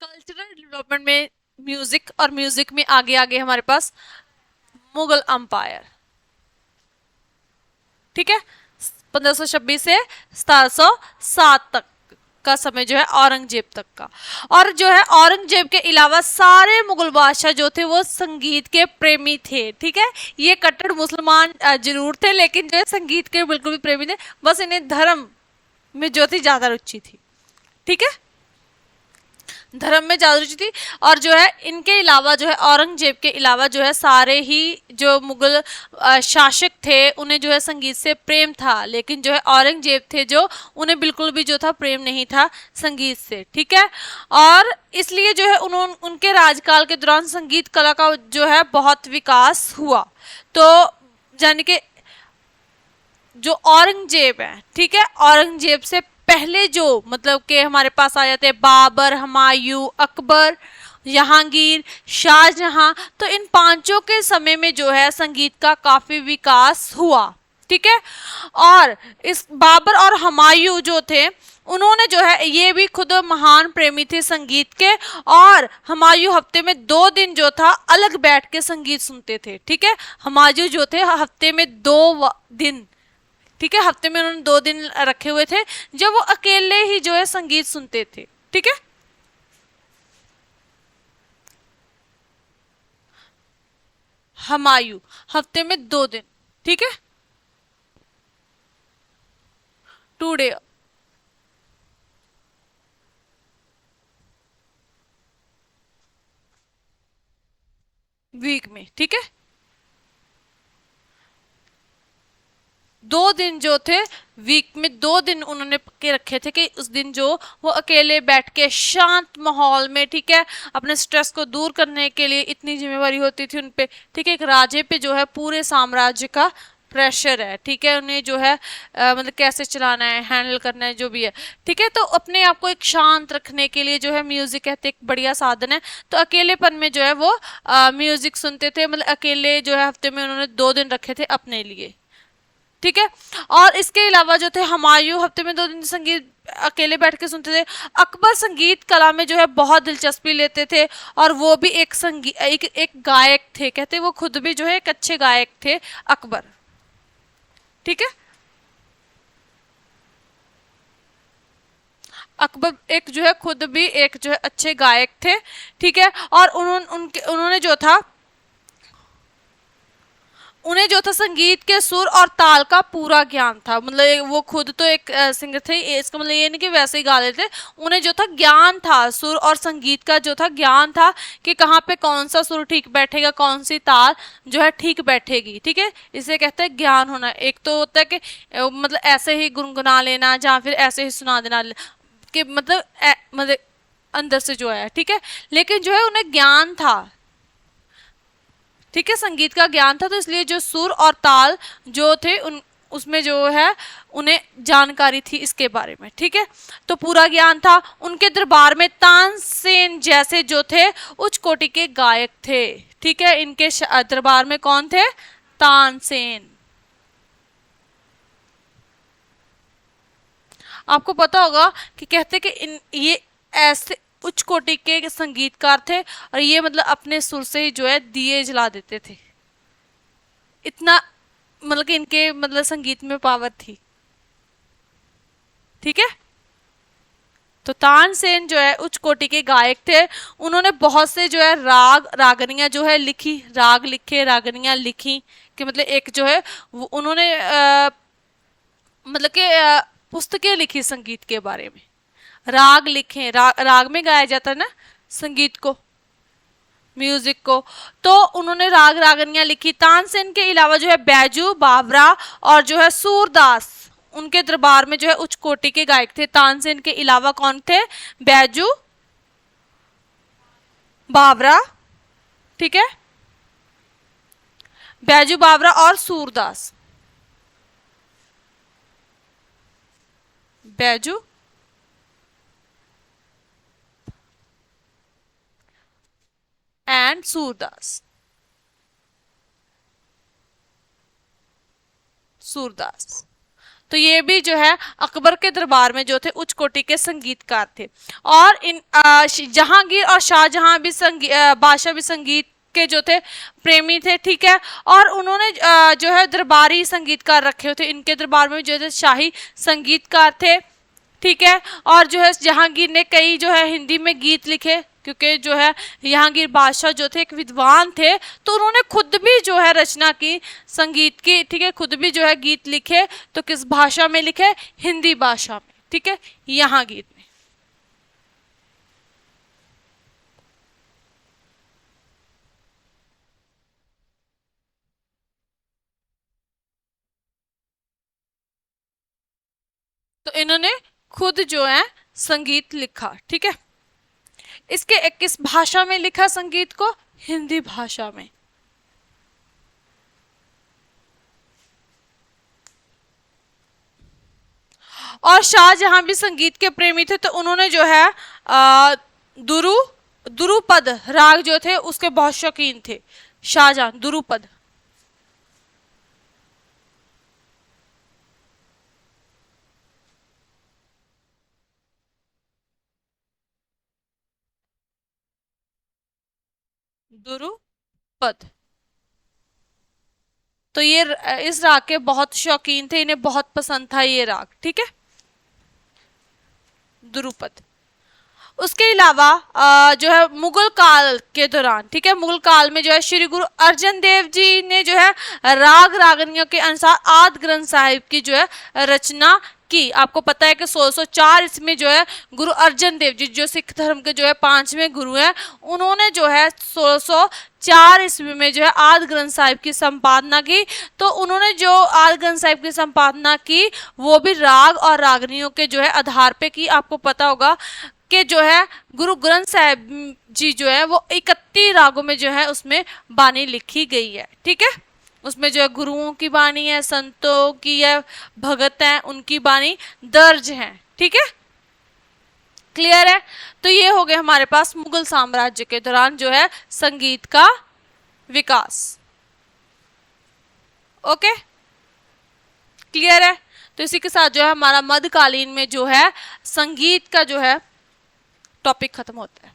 Cultural development में music, और music में आगे आगे हमारे पास मुगल अंपायर। ठीक है, 1526 से 1707 तक का समय जो है औरंगजेब तक का। और जो है औरंगजेब के अलावा सारे मुगल बादशाह जो थे वो संगीत के प्रेमी थे। ठीक है, ये कट्टर मुसलमान जरूर थे, लेकिन जो है संगीत के बिल्कुल भी प्रेमी थे। बस इन्हें धर्म में जो थी ज्यादा रुचि थी। ठीक है, धर्म में ज्यादा रुचि थी। और जो है इनके अलावा जो है औरंगजेब के अलावा जो है सारे ही जो मुगल शासक थे उन्हें जो है संगीत से प्रेम था, लेकिन जो है औरंगजेब थे जो उन्हें बिल्कुल भी जो था प्रेम नहीं था संगीत से। ठीक है, और इसलिए जो है उन्होंने उनके राजकाल के दौरान संगीत कला का जो है बहुत विकास हुआ। तो यानी कि जो औरंगजेब है, ठीक है, औरंगजेब से पहले जो मतलब कि हमारे पास आ जाते हैं बाबर, हुमायूं, अकबर, जहांगीर, शाहजहां, तो इन पांचों के समय में जो है संगीत का काफी विकास हुआ। ठीक है, और इस बाबर और हुमायूं जो थे उन्होंने जो है ये भी खुद महान प्रेमी थे संगीत के, और हुमायूं हफ्ते में 2 दिन जो था अलग बैठ के संगीत सुनते थे। ठीक है, हुमायूं जो थे हफ्ते में 2 दिन, ठीक है, हफ्ते में उन्होंने 2 दिन रखे हुए थे जब वो अकेले ही जो है संगीत सुनते थे। ठीक है, हुमायूं हफ्ते में 2 दिन। ठीक है, 2 डे वीक में। ठीक है, 2 दिन जो थे वीक में, 2 दिन उन्होंने के रखे थे कि उस दिन जो वो अकेले बैठ के शांत माहौल में, ठीक है, अपने स्ट्रेस को दूर करने के लिए, इतनी जिम्मेवारी होती थी उनपे। ठीक है, एक राजे पे जो है पूरे साम्राज्य का प्रेशर है। ठीक है, उन्हें जो है मतलब कैसे चलाना है, हैंडल करना है, जो भी है। ठीक है, तो अपने आप को एक शांत रखने के लिए जो है म्यूजिक कहते एक बढ़िया साधन है। तो अकेलेपन में जो है वो म्यूजिक सुनते थे, मतलब अकेले जो है हफ्ते में उन्होंने 2 दिन रखे थे अपने लिए। ठीक है, और इसके अलावा जो थे हुमायूं हफ्ते में 2 दिन संगीत अकेले बैठ के सुनते थे। अकबर संगीत कला में जो है बहुत दिलचस्पी लेते थे, और वो भी एक संगीत एक गायक थे, कहते वो खुद भी जो है एक अच्छे गायक थे अकबर। ठीक है, अकबर एक जो है खुद भी एक जो है अच्छे गायक थे। ठीक है, और उन्होंने जो था उन्हें जो था संगीत के सुर और ताल का पूरा ज्ञान था। मतलब वो खुद तो एक सिंगर थे, इसका मतलब ये नहीं कि वैसे ही गा लेते थे। उन्हें जो था ज्ञान था, सुर और संगीत का जो था ज्ञान था कि कहाँ पे कौन सा सुर ठीक बैठेगा, कौन सी ताल जो है ठीक बैठेगी। ठीक है, इसे कहते हैं ज्ञान होना। एक तो होता है कि मतलब ऐसे ही गुनगुना लेना या फिर ऐसे ही सुना देना, कि मतलब अंदर से जो है। ठीक है, लेकिन जो है उन्हें ज्ञान था। ठीक है, संगीत का ज्ञान था, तो इसलिए जो सुर और ताल जो थे उन उसमें जो है उन्हें जानकारी थी इसके बारे में। ठीक है, तो पूरा ज्ञान था। उनके दरबार में तानसेन जैसे जो थे उच्च कोटि के गायक थे। ठीक है, इनके दरबार में कौन थे? तानसेन। आपको पता होगा कि कहते कि ये ऐसे उच्च कोटि के संगीतकार थे, और ये मतलब अपने सुर से ही जो है दिए जला देते थे। इतना मतलब कि इनके मतलब संगीत में पावर थी। ठीक है, तो तानसेन जो है उच्च कोटि के गायक थे। उन्होंने बहुत से जो है राग रागनियां जो है लिखी, राग लिखे, रागनियां लिखी, कि मतलब एक जो है उन्होंने मतलब कि पुस्तकें लिखी संगीत के बारे में। राग लिखे, राग में गाया जाता है ना संगीत को, म्यूजिक को। तो उन्होंने राग रागनियां लिखी। तानसेन के अलावा जो है बैजू बावरा और जो है सूरदास उनके दरबार में जो है उच्च कोटि के गायक थे। तानसेन के अलावा कौन थे? बैजू बावरा, ठीक है, बैजू बावरा और सूरदास। बैजू एंड सूरदास, सूरदास। तो ये भी जो है अकबर के दरबार में जो थे उच्च कोटि के संगीतकार थे। और इन जहांगीर और शाहजहां भी बादशाह भी संगीत के जो थे प्रेमी थे, ठीक है। और उन्होंने जो है दरबारी संगीतकार रखे हुए थे, इनके दरबार में जो है शाही संगीतकार थे, ठीक है। और जो है जहांगीर ने कई जो है हिंदी में गीत लिखे, क्योंकि जो है जहांगीर बादशाह जो थे एक विद्वान थे, तो उन्होंने खुद भी जो है रचना की संगीत की, ठीक है, खुद भी जो है गीत लिखे। तो किस भाषा में लिखे? हिंदी भाषा में, ठीक है, यहाँ गीत में। तो इन्होंने खुद जो है संगीत लिखा, ठीक है। इसके किस भाषा में लिखा संगीत को? हिंदी भाषा में। और शाहजहां भी संगीत के प्रेमी थे, तो उन्होंने जो है दुरुपद राग जो थे उसके बहुत शौकीन थे शाहजहां। दुरुपद, दुरुपद, तो ये इस राग के बहुत शौकीन थे, इन्हें बहुत पसंद था ये राग, ठीक है, दुरुपद। उसके अलावा जो है मुगल काल के दौरान, ठीक है, मुगल काल में जो है श्री गुरु अर्जन देव जी ने जो है राग रागनियों के अनुसार आदि ग्रंथ साहिब की जो है रचना की। आपको पता है कि 1604 इसमें जो है गुरु अर्जन देव जी जो सिख धर्म के जो है 5वें गुरु हैं, उन्होंने जो है 1604 ईस्वी में जो है आदि ग्रंथ साहिब की संपादना की। तो उन्होंने जो आदि ग्रंथ साहिब की संपादना की वो भी राग और रागनियों के जो है आधार पे की। आपको पता होगा कि जो है गुरु ग्रंथ साहिब जी जो है वो 31 रागों में जो है उसमें बानी लिखी गई है, ठीक है। उसमें जो है गुरुओं की बानी है, संतों की है, भगत हैं, उनकी बानी दर्ज है, ठीक है, क्लियर है। तो ये हो गए हमारे पास मुगल साम्राज्य के दौरान जो है संगीत का विकास। ओके, क्लियर है। तो इसी के साथ जो है हमारा मध्यकालीन में जो है संगीत का जो है टॉपिक खत्म होता है।